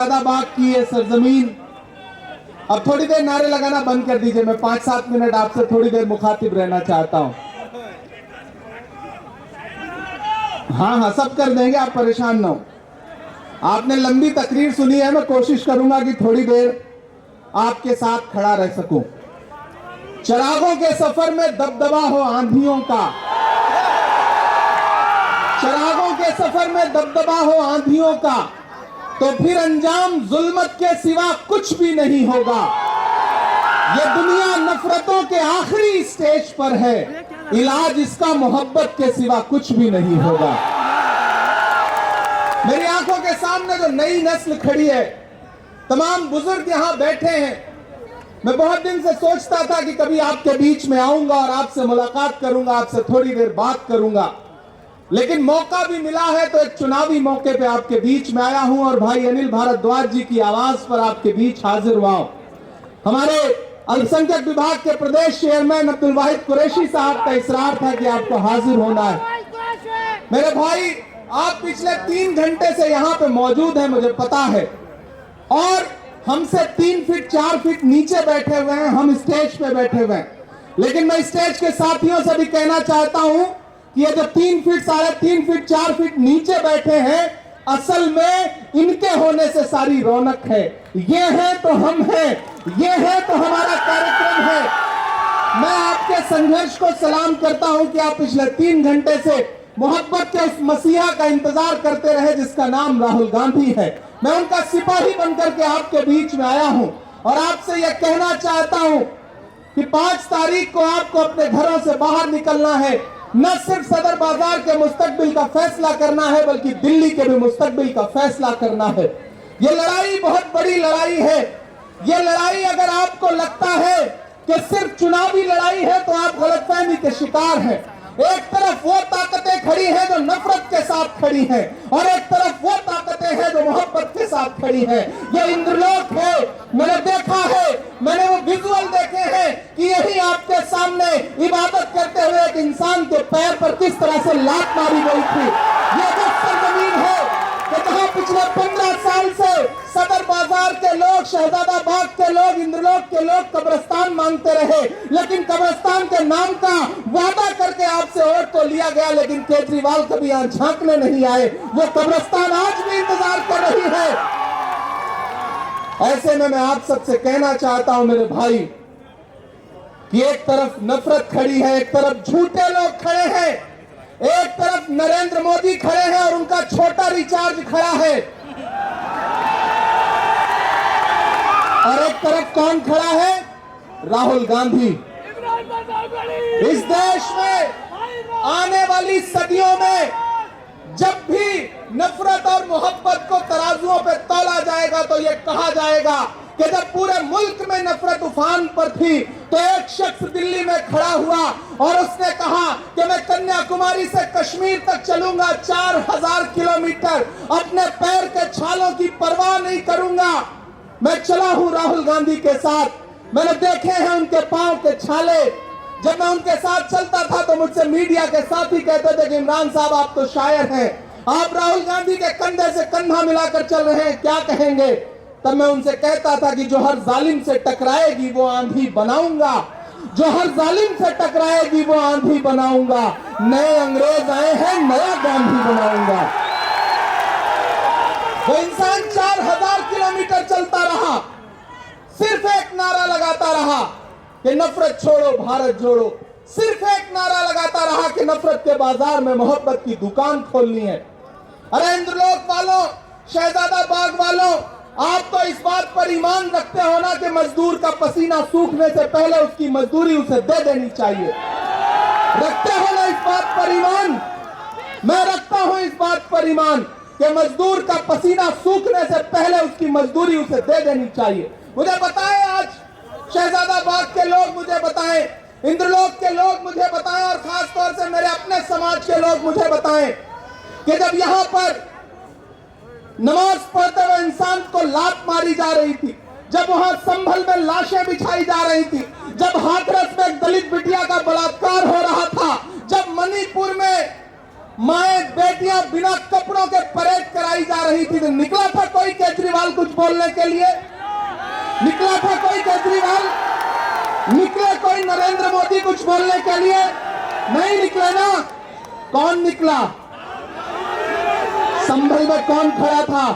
बाग की ये सरजमीन। अब थोड़ी देर नारे लगाना बंद कर दीजिए। मैं 5-7 मिनट आपसे थोड़ी देर मुखातिब रहना चाहता हूं। हाँ, सब कर देंगे, आप परेशान ना हो। आपने लंबी तकरीर सुनी है, मैं कोशिश करूंगा कि थोड़ी देर आपके साथ खड़ा रह सकूं। चिरागों के सफर में दबदबा हो आंधियों का, चिरागों के सफर में दबदबा हो आंधियों का, तो फिर अंजाम जुल्मत के सिवा कुछ भी नहीं होगा। ये दुनिया नफरतों के आखिरी स्टेज पर है, इलाज इसका मोहब्बत के सिवा कुछ भी नहीं होगा। मेरी आंखों के सामने जो नई नस्ल खड़ी है, तमाम बुजुर्ग यहां बैठे हैं। मैं बहुत दिन से सोचता था कि कभी आपके बीच में आऊंगा और आपसे मुलाकात करूंगा, आपसे थोड़ी देर बात करूंगा, लेकिन मौका भी मिला है तो एक चुनावी मौके पे आपके बीच में आया हूं और भाई अनिल भारद्वाज जी की आवाज पर आपके बीच हाजिर हुआ हूं। हमारे अल्पसंख्यक विभाग के प्रदेश चेयरमैन अब्दुल वाहिद कुरैशी साहब का इसरार था कि आपको हाजिर होना है। मेरे भाई, आप पिछले 3 घंटे से यहां पे मौजूद हैं, मुझे पता है, और हमसे 3 फीट 4 फीट नीचे बैठे हुए हैं, हम स्टेज पे बैठे हुए हैं। लेकिन मैं स्टेज के साथियों से भी कहना चाहता हूं कि ये जो 3 फीट 3.5 फीट 4 फीट नीचे बैठे हैं, असल में इनके होने से सारी रौनक है। ये है तो हम हैं, ये है तो हमारा कार्यक्रम है। मैं आपके संघर्ष को सलाम करता हूं कि आप पिछले 3 घंटे से मोहब्बत के उस मसीहा का इंतजार करते रहे जिसका नाम राहुल गांधी है। मैं उनका सिपाही बनकर के आपके बीच में आया हूं और आपसे यह कहना चाहता हूं कि 5 तारीख को आपको अपने घरों से बाहर निकलना है। न सिर्फ सदर बाजार के मुस्तकबिल का फैसला करना है, बल्कि दिल्ली के भी मुस्तकबिल का फैसला करना है। ये लड़ाई बहुत बड़ी लड़ाई है। ये लड़ाई अगर आपको लगता है कि सिर्फ चुनावी लड़ाई है तो आप गलतफहमी के शिकार हैं। एक तरफ वो ताकतें खड़ी हैं जो नफरत के साथ खड़ी हैं, और एक तरफ वो ताकतें हैं जो मोहब्बत के साथ खड़ी हैं। ये इंद्रलोक है। मैंने देखा है, मैंने वो विजुअल देखे हैं कि यही आपके सामने इबादत करते हुए एक इंसान के पैर पर किस तरह से लात मारी गई थी। ये वो सरजमीन है कि जहां पिछले 15 साल से सदर बाजार के लोग, शहजादा बाग के लोग, इंद्रलोक के लोग कब्रिस्तान मांगते रहे, लेकिन कब्रिस्तान के नाम का वादा करके आपसे वोट तो लिया गया, लेकिन केजरीवाल कभी यहां झांकने नहीं आए। वो कब्रिस्तान आज भी इंतजार कर रही है। ऐसे में मैं आप सबसे कहना चाहता हूं मेरे भाई कि एक तरफ नफरत खड़ी है, एक तरफ झूठे लोग खड़े हैं, एक तरफ नरेंद्र मोदी खड़े हैं और उनका छोटा रिचार्ज खड़ा है, और एक तरफ कौन खड़ा है? राहुल गांधी। इस देश में आने वाली सदियों में जब भी नफरत और मोहब्बत को तराजुओं पे तोला जाएगा तो ये कहा जाएगा कि जब पूरे मुल्क में नफरत उफान पर थी तो एक शख्स दिल्ली में खड़ा हुआ और उसने कहा कि मैं कन्याकुमारी से कश्मीर तक चलूंगा 4000 किलोमीटर, अपने पैर के छालों की परवाह नहीं करूंगा। मैं चला हूं राहुल गांधी के साथ। मैंने देखे हैं उनके पांव के छाले। जब मैं उनके साथ चलता था तो मुझसे मीडिया के साथी कहते थे कि इमरान साहब आप तो शायर हैं, आप राहुल गांधी के कंधे से कंधा मिलाकर चल रहे हैं, क्या कहेंगे? तब मैं उनसे कहता था कि जो हर जालिम से टकराएगी वो आंधी बनाऊंगा, जो हर जालिम से टकराएगी वो आंधी बनाऊंगा। नए अंग्रेज आए हैं, नया गांधी बनाऊंगा। वो इंसान 4000 किलोमीटर चलता रहा, सिर्फ एक नारा लगाता रहा कि नफरत छोड़ो भारत जोड़ो, सिर्फ एक नारा लगाता रहा कि नफरत के बाजार में मोहब्बत की दुकान खोलनी है। अरे इंद्रलोक वालों, शहजादा बाग वालों, आप तो इस बात पर ईमान रखते हो ना कि मजदूर का पसीना सूखने से पहले उसकी मजदूरी उसे दे देनी चाहिए। रखते हो ना इस बात पर ईमान? मैं रखता हूं इस बात पर ईमान कि मजदूर का पसीना सूखने से पहले उसकी मजदूरी उसे दे देनी चाहिए। मुझे बताएं, आज शहजादा बाग के लोग मुझे बताएं, इंद्रलोक के लोग मुझे बताएं, और खास तौर से मेरे अपने समाज के लोग मुझे बताएं कि जब यहां पर नमाज पढ़ते हुए इंसान को लात मारी जा रही थी, जब वहां संभल में लाशें बिछाई जा रही थी, जब हाथरस में एक दलित बिटिया का बलात्कार हो रहा था, जब मणिपुर में माएं बेटियां बिना कपड़ों के परेड कराई जा रही थी। तो निकला था कोई केजरीवाल कुछ बोलने के लिए? निकला था कोई केजरीवाल? निकले कोई नरेंद्र मोदी कुछ बोलने के लिए? नहीं निकले ना। कौन निकला? संभल में कौन खड़ा था?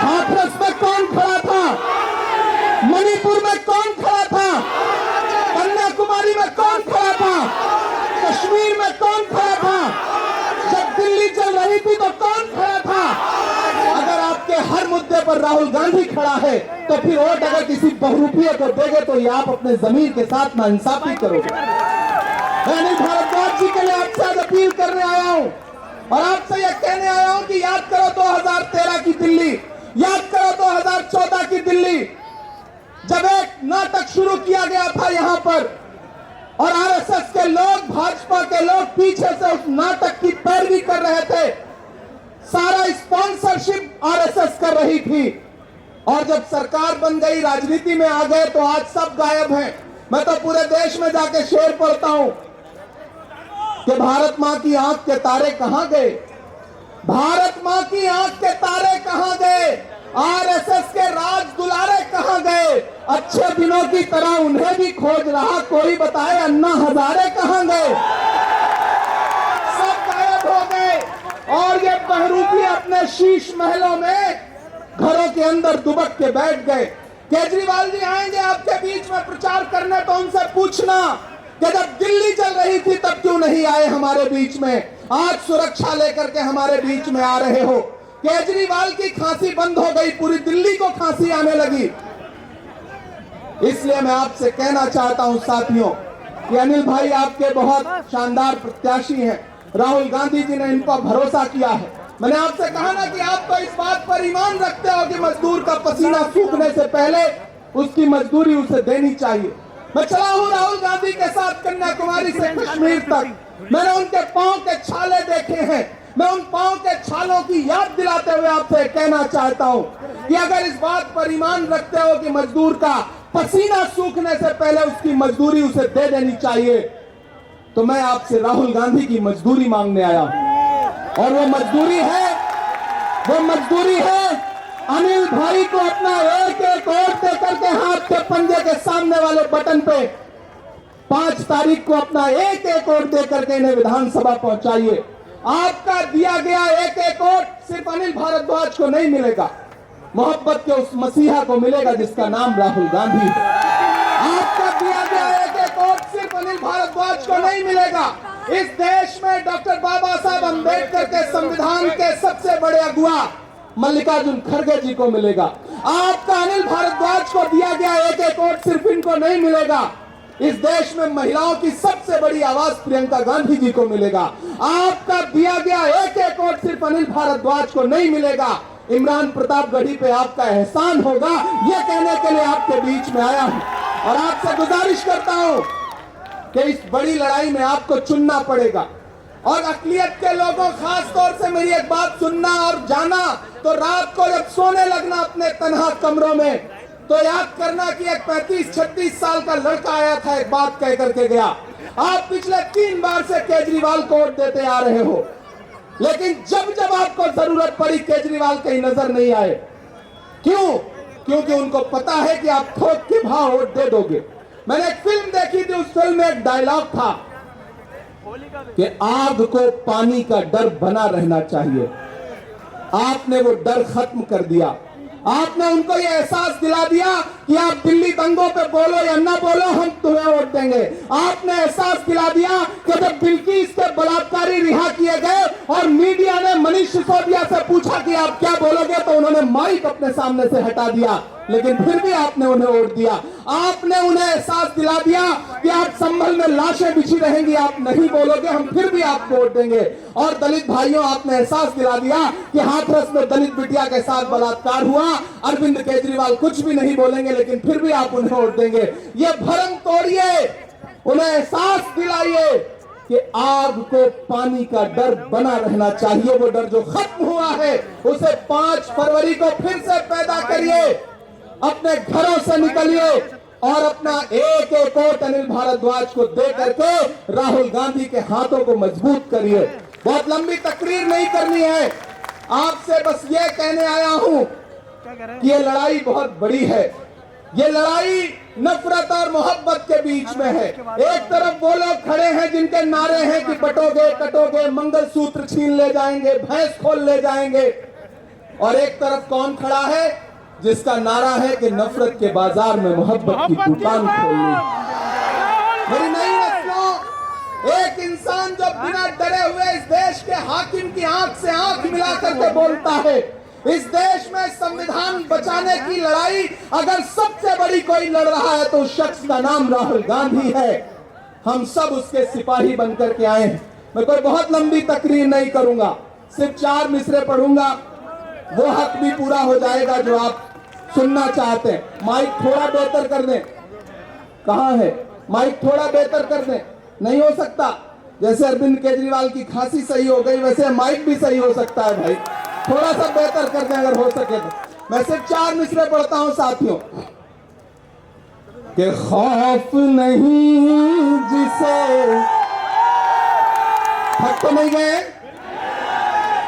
हाथरस में कौन खड़ा था? मणिपुर में कौन खड़ा था? कन्याकुमारी में कौन खड़ा था? कश्मीर में कौन खड़ा था? जब दिल्ली चल रही थी तो कौन खड़ा था? अगर आपके हर मुद्दे पर राहुल गांधी खड़ा है तो फिर वोट अगर किसी बहुरूपिये को देंगे तो ये आप अपने जमीन के साथ नाइंसाफी करोगे। मैं भारद्वाज जी के लिए आपसे आज अपील करने आया हूं और आपसे यह कहने आया हूं कि याद करो 2013 की दिल्ली, याद करो 2014 की दिल्ली, जब एक नाटक शुरू किया गया था यहां पर और आरएसएस के लोग, भाजपा के लोग पीछे से उस नाटक की पैरवी कर रहे थे। सारा स्पॉन्सरशिप आरएसएस कर रही थी और जब सरकार बन गई, राजनीति में आ गए तो आज सब गायब हैं। मैं तो पूरे देश में जाके शेर पढ़ता हूं कि भारत मां की आंख के तारे कहां गए? भारत मां की आंख के तारे कहां गए? आरएसएस के राज दुलारे कहां गए? अच्छे दिनों की तरह उन्हें भी खोज रहा कोई, बताए अन्ना हजारे कहां गए? सब गायब हो गए और ये बहरूपी अपने शीश महलों में घरों के अंदर दुबक के बैठ गए। केजरीवाल जी आएंगे आपके बीच में प्रचार करने तो उनसे पूछना कि जब दिल्ली चल रही थी तब क्यों नहीं आए हमारे बीच में? आज सुरक्षा लेकर के हमारे बीच में आ रहे हो। केजरीवाल की खांसी बंद हो गई, पूरी दिल्ली को खांसी आने लगी। इसलिए मैं आपसे कहना चाहता हूं साथियों कि अनिल भाई आपके बहुत शानदार प्रत्याशी हैं। राहुल गांधी जी ने इन पर भरोसा किया है। मैंने आपसे कहा ना कि आप तो इस बात पर ईमान रखते हो कि मजदूर का पसीना सूखने से पहले उसकी मजदूरी उसे देनी चाहिए। मैं चला हूं राहुल गांधी के साथ कन्याकुमारी से कश्मीर तक। मैंने उनके पांव के छाले देखे हैं। मैं उन पांव के छालों की याद दिलाते हुए आपसे कहना चाहता हूं कि अगर इस बात पर ईमान रखते हो कि मजदूर का पसीना सूखने से पहले उसकी मजदूरी उसे दे देनी चाहिए, तो मैं आपसे राहुल गांधी की मजदूरी मांगने आया हूं। और वो मजदूरी है अनिल भाई को अपना एक एक वोट देकर के हाथ के पंजे के सामने वाले बटन पे 5 तारीख को अपना एक एक वोट देकर के इन्हें विधानसभा पहुंचाइए। आपका दिया गया एक एक वोट सिर्फ अनिल भारद्वाज को नहीं मिलेगा, मोहब्बत के उस मसीहा को मिलेगा जिसका नाम राहुल गांधी है। आपका दिया गया एक एक वोट सिर्फ अनिल भारद्वाज को नहीं मिलेगा, इस देश में डॉक्टर बाबा साहब अंबेडकर के संविधान के सबसे बड़े अगुआ मल्लिकार्जुन खड़गे जी को मिलेगा। आपका अनिल भारद्वाज को दिया गया एक एक वोट सिर्फ इनको नहीं मिलेगा, इस देश में महिलाओं की सबसे बड़ी आवाज प्रियंका गांधी जी को मिलेगा। आपका दिया गया एक एक वोट सिर्फ अनिल भारद्वाज को नहीं मिलेगा, इमरान प्रतापगढ़ी पे आपका एहसान होगा। यह कहने के लिए आपके बीच में आया हूं और आपसे गुजारिश करता हूं कि इस बड़ी लड़ाई में आपको चुनना पड़ेगा। और अकलियत के लोगों, खास तौर से मेरी एक बात सुनना और जाना, तो रात को जब सोने लगना अपने तन्हा कमरों में, तो याद करना कि एक 35-36 साल का लड़का आया था, एक बात कह करके गया। आप पिछले 3 बार से केजरीवाल को वोट देते आ रहे हो, लेकिन जब जब आपको जरूरत पड़ी केजरीवाल कहीं नजर नहीं आए। क्यों? क्योंकि उनको पता है कि आप थोक के भाव वोट दे दोगे। मैंने एक फिल्म देखी थी, उस फिल्म में एक डायलॉग था कि आग को पानी का डर बना रहना चाहिए। आपने वो डर खत्म कर दिया। आपने उनको ये एहसास दिला दिया कि आप दिल्ली दंगों पे बोलो या ना बोलो, हम तुम्हें वोट देंगे। आपने एहसास दिला दिया कि जब बिल्किस के बलात्कारी रिहा किए गए और मीडिया ने मनीष सिसोदिया से पूछा कि आप क्या बोलोगे, तो उन्होंने माइक अपने सामने से हटा दिया, लेकिन फिर भी आपने उन्हें वोट दिया। आपने उन्हें एहसास दिला दिया कि आप संभल में लाशें बिछी रहेंगी, आप नहीं बोलोगे, हम फिर भी आपको वोट देंगे। और दलित भाइयों, आपने एहसास दिला दिया कि हाथरस में दलित बिटिया के साथ बलात्कार हुआ, अरविंद केजरीवाल कुछ भी नहीं बोलेंगे, लेकिन फिर भी आप उन्हें वोट देंगे। ये भरम तोड़िए, उन्हें एहसास दिलाइए कि आग को पानी का डर बना रहना चाहिए। वो डर जो खत्म हुआ है उसे 5 फरवरी को फिर से पैदा करिए। अपने घरों से निकलिए और अपना एक एक वोट अनिल भारद्वाज को दे करके राहुल गांधी के हाथों को मजबूत करिए। बहुत लंबी तकरीर नहीं करनी है, आपसे बस ये कहने आया हूं कि ये लड़ाई बहुत बड़ी है। ये लड़ाई नफरत और मोहब्बत के बीच में है। एक तरफ वो लोग खड़े हैं जिनके नारे हैं कि बटोगे कटोगे, मंगलसूत्र छीन ले जाएंगे, भैंस खोल ले जाएंगे, और एक तरफ कौन खड़ा है जिसका नारा है कि नफरत के बाजार में मोहब्बत की दुकान खोलनी। मेरी नई नस्लों, एक इंसान जो बिना डरे हुए इस देश के हाकिम की आंख से आंख मिला करके बोलता है, इस देश में संविधान बचाने की लड़ाई अगर सबसे बड़ी कोई लड़ रहा है तो उस शख्स का नाम राहुल गांधी है। हम सब उसके सिपाही बनकर के आए हैं। मैं कोई बहुत लंबी तकरीर नहीं करूंगा, सिर्फ 4 मिसरे पढ़ूंगा, वो हक भी पूरा हो जाएगा जो आप सुनना चाहते हैं। माइक थोड़ा बेहतर कर दें। कहां है माइक? थोड़ा बेहतर कर दें। नहीं हो सकता? जैसे अरविंद केजरीवाल की खांसी सही हो गई वैसे माइक भी सही हो सकता है भाई, थोड़ा सा बेहतर कर दें अगर हो सके तो। मैं सिर्फ 4 मिसरे पढ़ता हूं साथियों। कि खौफ नहीं जिसे, थक तो नहीं गए?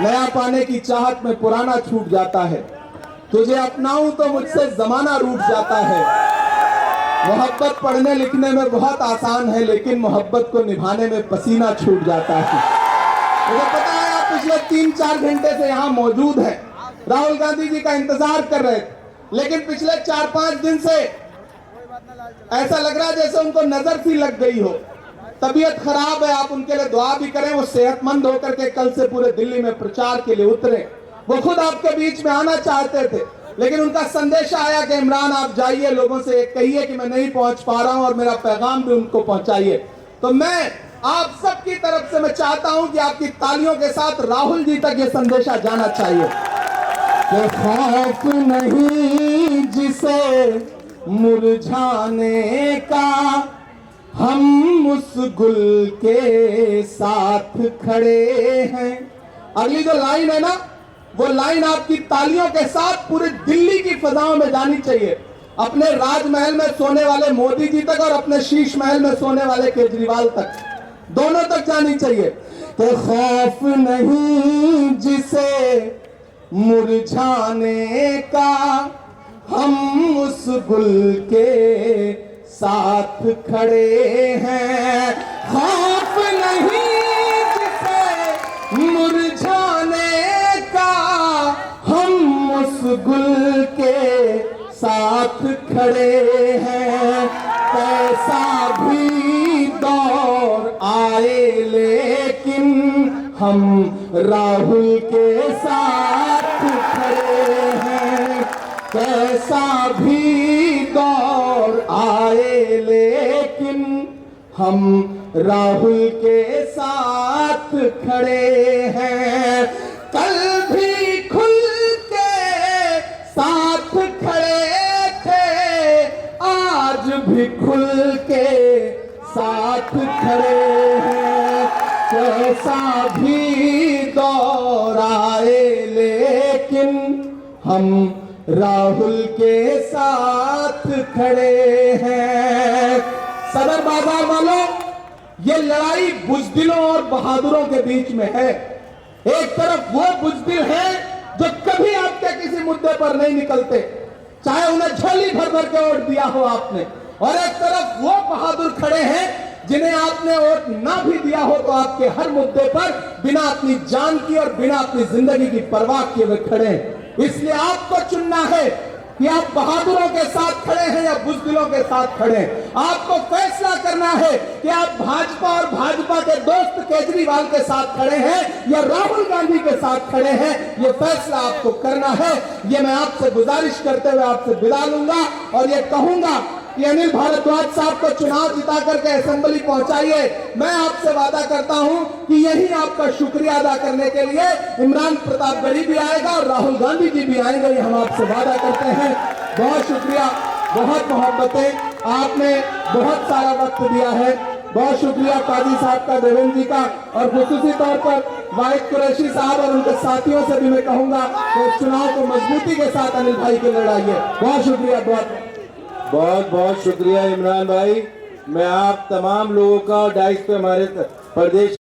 नया पाने की चाहत में पुराना छूट जाता है, तुझे अपनाऊं तो मुझसे जमाना रूठ जाता है। मोहब्बत पढ़ने लिखने में बहुत आसान है, लेकिन मोहब्बत को निभाने में पसीना छूट जाता है। मुझे पता है आप पिछले 3-4 घंटे से यहाँ मौजूद हैं, राहुल गांधी जी का इंतजार कर रहे थे, लेकिन पिछले 4-5 दिन से ऐसा लग रहा है जैसे उनको नजर सी लग गई हो। तबीयत खराब है, आप उनके लिए दुआ भी करें, वो सेहतमंद होकर के कल से पूरे दिल्ली में प्रचार के लिए उतरे। वो खुद आपके बीच में आना चाहते थे, लेकिन उनका संदेशा आया कि इमरान आप जाइए, लोगों से कहिए कि मैं नहीं पहुंच पा रहा हूं और मेरा पैगाम भी उनको पहुंचाइए। तो मैं आप सबकी तरफ से मैं चाहता हूं कि आपकी तालियों के साथ राहुल जी तक ये संदेशा जाना चाहिए कि खौफ नहीं जिसे मुरझाने का, हम उस गुल के साथ खड़े हैं। अगली जो लाइन है ना, वो लाइन आपकी तालियों के साथ पूरी दिल्ली की फजाओं में जानी चाहिए, अपने राजमहल में सोने वाले मोदी जी तक और अपने शीश महल में सोने वाले केजरीवाल तक, दोनों तक जानी चाहिए कि खौफ नहीं जिसे मुरझाने का, हम उस गुल के साथ खड़े हैं। खौफ नहीं जिसे मुरझाने का, हम उस गुल के साथ खड़े हैं। कैसा भी दौर आए लेकिन हम राहुल के साथ खड़े हैं। कैसा भी दौर आए लेकिन हम राहुल के साथ खड़े हैं। कल भी खुल के साथ खड़े थे, आज भी खुल के साथ खड़े हैं। कैसा भी दौर आए लेकिन हम राहुल के साथ खड़े हैं। सदर बाजार वालों, ये लड़ाई बुजदिलों और बहादुरों के बीच में है। एक तरफ वो बुजदिल हैं जो कभी आपके किसी मुद्दे पर नहीं निकलते, चाहे उन्हें झोली भर भर के वोट दिया हो आपने, और एक तरफ वो बहादुर खड़े हैं जिन्हें आपने वोट ना भी दिया हो तो आपके हर मुद्दे पर बिना अपनी जान की और बिना अपनी जिंदगी की परवाह किए हुए खड़े हैं। इसलिए आपको चुनना है कि आप बहादुरों के साथ खड़े हैं या बुजदिलों के साथ खड़े हैं। आपको फैसला करना है कि आप भाजपा और भाजपा के दोस्त केजरीवाल के साथ खड़े हैं या राहुल गांधी के साथ खड़े हैं। ये फैसला आपको करना है। ये मैं आपसे गुजारिश करते हुए आपसे विदा लूंगा और ये कहूंगा कि अनिल भारद्वाज साहब को चुनाव जिता करके असेंबली पहुंचाइए। मैं आपसे वादा करता हूं कि यही आपका शुक्रिया अदा करने के लिए इमरान प्रतापगढ़ी भी आएगा और राहुल गांधी जी भी आएंगे, ये हम आपसे वादा करते हैं। बहुत शुक्रिया, बहुत मोहब्बतें, आपने बहुत सारा वक्त दिया है। बहुत शुक्रिया काजी साहब का, देवेंद्र जी का, और खुसूसी तौर पर वाहिद कुरैशी साहब और उनके साथियों से भी मैं कहूंगा कि इस चुनाव को मजबूती के साथ अनिल भाई के लड़ाइए। बहुत शुक्रिया। बहुत बहुत शुक्रिया इमरान भाई। मैं आप तमाम लोगों का डाइस पे हमारे प्रदेश